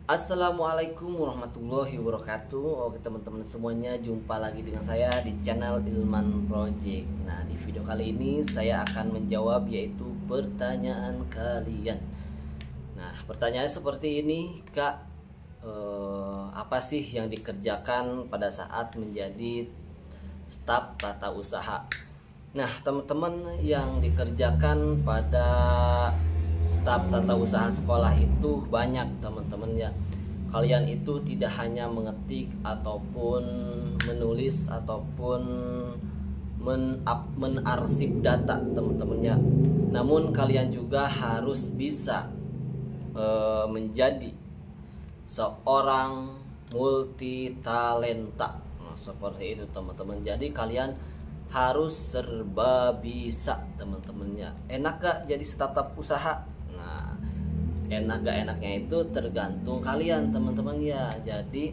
Assalamualaikum warahmatullahi wabarakatuh. Oke teman-teman semuanya, jumpa lagi dengan saya di channel Ilman Project. Nah, di video kali ini saya akan menjawab yaitu pertanyaan kalian. Nah, pertanyaannya seperti ini, Kak. Apa sih yang dikerjakan pada saat menjadi staf tata usaha? Nah, teman-teman, yang dikerjakan pada staf tata usaha sekolah itu banyak, teman-teman ya. Kalian itu tidak hanya mengetik ataupun menulis ataupun menarsip data, teman-teman ya. Namun kalian juga harus bisa menjadi seorang multi talenta. Nah, seperti itu teman-teman. Jadi kalian harus serba bisa, teman-teman ya. Enak gak jadi startup usaha? Nah, enak gak enaknya itu tergantung kalian, teman-teman ya. Jadi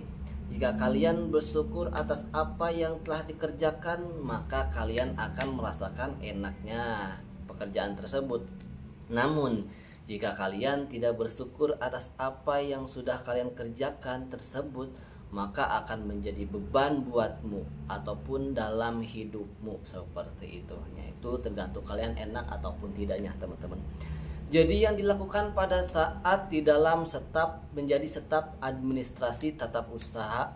jika kalian bersyukur atas apa yang telah dikerjakan, maka kalian akan merasakan enaknya pekerjaan tersebut. Namun jika kalian tidak bersyukur atas apa yang sudah kalian kerjakan tersebut, maka akan menjadi beban buatmu ataupun dalam hidupmu, seperti itu. Itu tergantung kalian enak ataupun tidaknya, teman-teman. Jadi yang dilakukan pada saat di dalam menjadi staf administrasi tata usaha,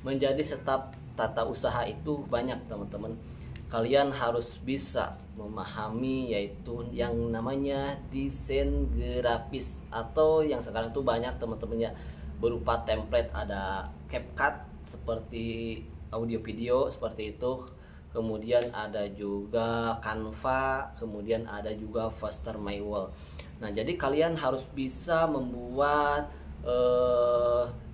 menjadi staf tata usaha itu banyak, teman-teman. Kalian harus bisa memahami yaitu yang namanya desain grafis, atau yang sekarang tuh banyak, teman-teman ya, berupa template. Ada CapCut seperti audio video seperti itu, kemudian ada juga Canva, kemudian ada juga Faster My Wall. Nah, jadi kalian harus bisa membuat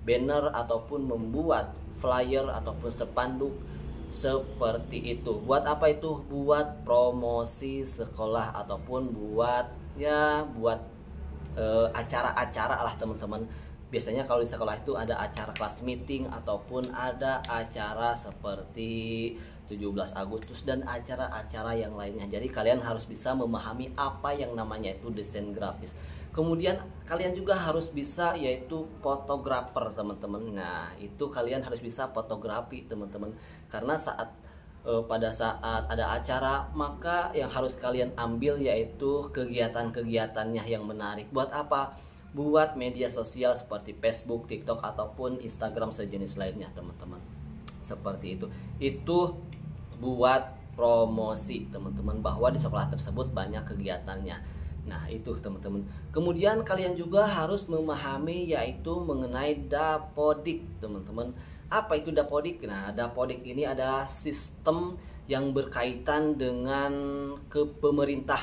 banner ataupun membuat flyer ataupun spanduk seperti itu. Buat apa itu? Buat promosi sekolah ataupun buat acara-acara lah, teman-teman. Biasanya kalau di sekolah itu ada acara kelas meeting ataupun ada acara seperti 17 Agustus dan acara-acara yang lainnya. Jadi kalian harus bisa memahami apa yang namanya itu desain grafis. Kemudian kalian juga harus bisa yaitu fotografer, teman-teman. Nah, itu kalian harus bisa fotografi, teman-teman. Karena pada saat ada acara, maka yang harus kalian ambil yaitu kegiatan-kegiatannya yang menarik. Buat apa? Buat media sosial seperti Facebook, TikTok ataupun Instagram sejenis lainnya, teman-teman. Seperti itu. Itu buat promosi, teman-teman, bahwa di sekolah tersebut banyak kegiatannya. Nah, itu teman-teman. Kemudian kalian juga harus memahami yaitu mengenai dapodik, teman-teman. Apa itu dapodik? Nah, dapodik ini adalah sistem yang berkaitan dengan pemerintah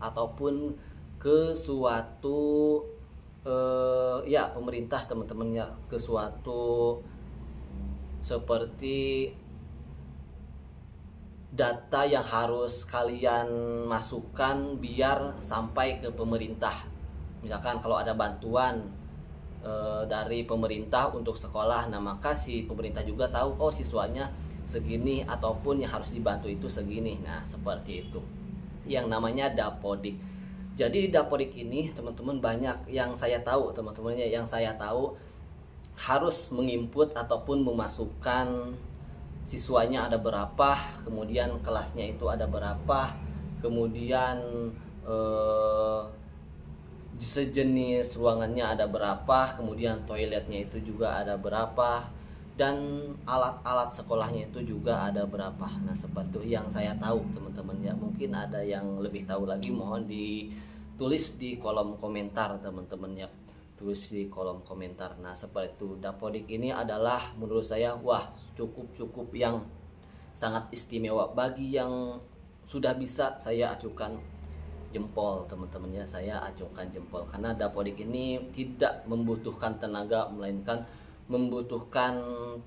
ataupun ke suatu pemerintah, teman-teman ya, ke suatu seperti data yang harus kalian masukkan biar sampai ke pemerintah. Misalkan kalau ada bantuan dari pemerintah untuk sekolah, nah maka si pemerintah juga tahu, oh siswanya segini ataupun yang harus dibantu itu segini. Nah, seperti itu yang namanya dapodik. Jadi dapodik ini, teman-teman, banyak yang saya tahu, teman-teman ya, yang saya tahu harus menginput ataupun memasukkan siswanya ada berapa, kemudian kelasnya itu ada berapa, kemudian sejenis ruangannya ada berapa, kemudian toiletnya itu juga ada berapa, dan alat-alat sekolahnya itu juga ada berapa. Nah, seperti itu yang saya tahu, teman-teman ya. Mungkin ada yang lebih tahu lagi, mohon ditulis di kolom komentar, teman-teman ya. Tulis di kolom komentar. Nah, seperti itu. Dapodik ini adalah menurut saya cukup yang sangat istimewa. Bagi yang sudah bisa, saya acungkan jempol, teman-teman ya. Saya acungkan jempol karena dapodik ini tidak membutuhkan tenaga, melainkan membutuhkan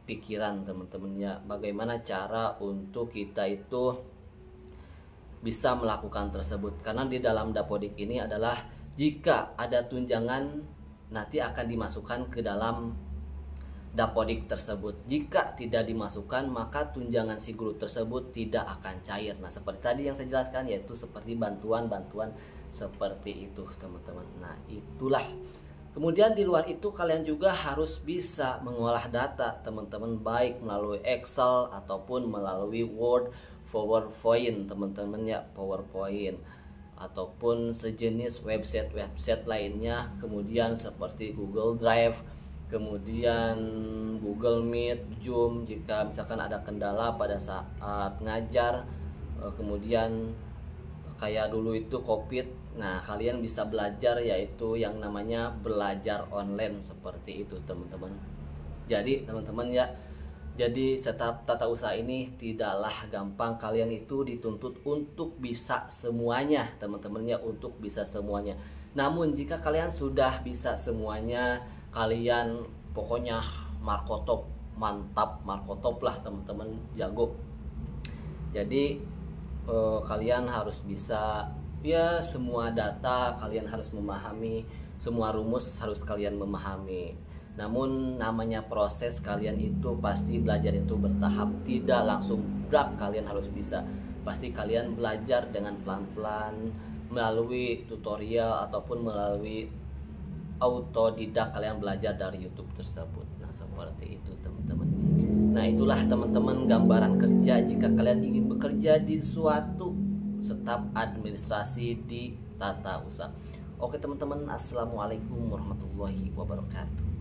pikiran, teman-teman ya. Bagaimana cara untuk kita itu bisa melakukan tersebut. Karena di dalam dapodik ini adalah jika ada tunjangan nanti akan dimasukkan ke dalam dapodik tersebut. Jika tidak dimasukkan, maka tunjangan si guru tersebut tidak akan cair. Nah, seperti tadi yang saya jelaskan, yaitu seperti bantuan seperti itu, teman-teman. Nah, itulah Kemudian di luar itu kalian juga harus bisa mengolah data teman-teman, baik melalui Excel ataupun melalui Word, PowerPoint teman-teman ya, PowerPoint ataupun sejenis website lainnya, kemudian seperti Google Drive, kemudian Google Meet, Zoom jika misalkan ada kendala pada saat ngajar, kemudian kayak dulu itu COVID. Nah, kalian bisa belajar yaitu yang namanya belajar online seperti itu, teman-teman. Jadi, teman-teman ya, jadi tata usaha ini tidaklah gampang. Kalian itu dituntut untuk bisa semuanya, teman-teman ya, untuk bisa semuanya. Namun jika kalian sudah bisa semuanya, kalian pokoknya markotop, mantap, markotop lah teman-teman, jago. Jadi kalian harus bisa ya, semua data kalian harus memahami, semua rumus harus kalian memahami. Namun namanya proses, kalian itu pasti belajar itu bertahap, tidak langsung brak kalian harus bisa. Pasti kalian belajar dengan pelan-pelan melalui tutorial ataupun melalui autodidak, kalian belajar dari YouTube tersebut. Nah, seperti itu teman-teman. Nah, itulah teman-teman gambaran kerja jika kalian ingin bekerja di suatu staf administrasi di tata usaha. Oke teman-teman, assalamualaikum warahmatullahi wabarakatuh.